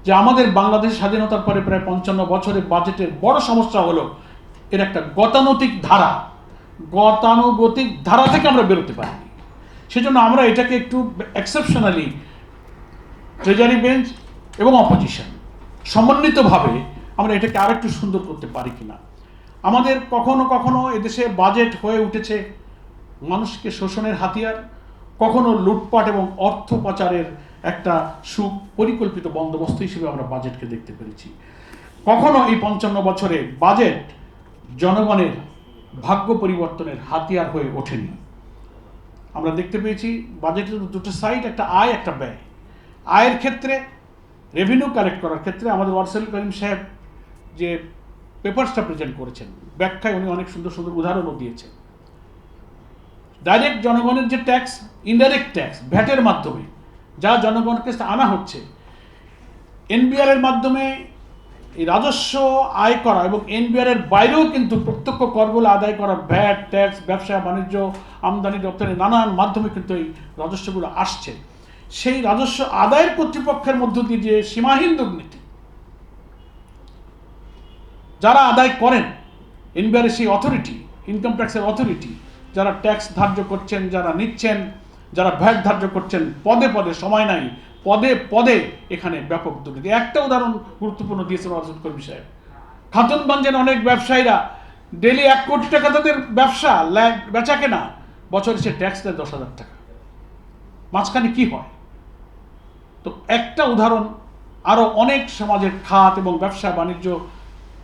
যে আমাদের বাংলাদেশ স্বাধীনতার পরে প্রায় 55 বছরের বাজেটের বড় সমস্যা হলো এর একটা গতানুগতিক ধারা থেকে আমরা বেরোতে পারিনি। সেজন্য আমরা এটাকে একটু এক্সেপশনালি ট্রেজারি বেঞ্চ এবং অপোজিশন সমন্বিতভাবে আমরা এটাকে আরেকটু সুন্দর করতে পারি কিনা। আমাদের কখনো কখনো এদেশে বাজেট হয়ে উঠেছে মানুষকে শোষণের হাতিয়ার, কখনো লুটপাট এবং অর্থ পাচারের একটা সুপরিকল্পিত বন্দোবস্ত হিসেবে আমরা বাজেটকে দেখতে পেরেছি। কখনো এই 55 বছরে বাজেট জনগণের ভাগ্য পরিবর্তনের হাতিয়ার হয়ে ওঠেনি। আমরা দেখতে পেয়েছি বাজেটের দুটো সাইড, একটা আয় একটা ব্যয়। আয়ের ক্ষেত্রে রেভিনিউ কালেক্ট করার ক্ষেত্রে আমাদের ওয়ারসেল করিম সাহেব যে পেপারসটা প্রেজেন্ট করেছেন, ব্যাখ্যায় উনি অনেক সুন্দর সুন্দর উদাহরণও দিয়েছেন। ডাইরেক্ট জনগণের যে ট্যাক্স, ইনডাইরেক্ট ট্যাক্স, ভ্যাটের মাধ্যমে যা জনগণের কাছে আনা হচ্ছে, এনবিআর এর মাধ্যমে এই রাজস্ব আয় করা এবং এনবিআর এর বাইরেও কিন্তু প্রত্যক্ষ করগুলো আদায় করা, ভ্যাট, ট্যাক্স, ব্যবসা বাণিজ্য, আমদানি রপ্তানি নানান মাধ্যমে কিন্তু এই রাজস্বগুলো আসছে। সেই রাজস্ব আদায়ের কর্তৃপক্ষের মধ্য দিয়ে যে সীমাহীন দুর্নীতি যারা আদায় করেন, এনবিআর এর সেই অথরিটি, ইনকাম ট্যাক্সের অথরিটি, যারা ট্যাক্স ধার্য করছেন, যারা নিচ্ছেন, যারা ভ্যাট ধার্য করছেন, পদে পদে, সময় নাই, পদে পদে এখানে ব্যাপক দুর্নীতি। একটা উদাহরণ গুরুত্বপূর্ণ দিয়েছেন ওয়ারসেল করিম সাহেব। খাতুনগঞ্জের অনেক ব্যবসায়ীরা ডেলি 1 কোটি টাকা তাদের ব্যবসা, বেচা কেনা, বছরে সে ট্যাক্স দেয় 10,000 টাকা। মাঝখানে কি হয়? তো একটা উদাহরণ, আরো অনেক সমাজের খাত এবং ব্যবসা বাণিজ্য,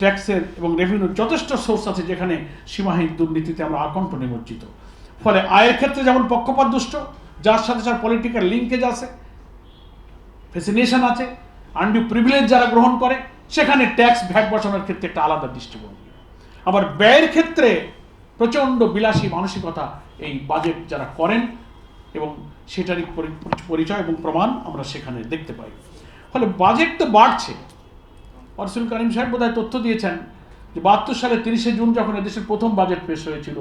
ট্যাক্সের এবং রেভিনিউর যথেষ্ট সোর্স আছে যেখানে সীমাহীন দুর্নীতিতে আমরা আকণ্ঠ নিমজ্জিত। ফলে আয়ের ক্ষেত্রে যেমন পক্ষপাত দুষ্ট, যার সাথে সাথে পলিটিক্যাল লিঙ্কেজ আছে, ফ্যাসিনেশন আছে, আনডিউ প্রিভিলেজ যারা গ্রহণ করে, সেখানে ট্যাক্স ভ্যাট বসানোর ক্ষেত্রে একটা আলাদা দৃষ্টিভঙ্গি। আবার ব্যয়ের ক্ষেত্রে প্রচণ্ড বিলাসী মানসিকতা এই বাজেট যারা করেন এবং সেটারই পরিচয় এবং প্রমাণ আমরা সেখানে দেখতে পাই। ফলে বাজেট তো বাড়ছে। ওয়ারসেল করিম সাহেব বোধহয় তথ্য দিয়েছেন যে 72 সালে 30শে জুন যখন এদেশের প্রথম বাজেট পেশ হয়েছিল,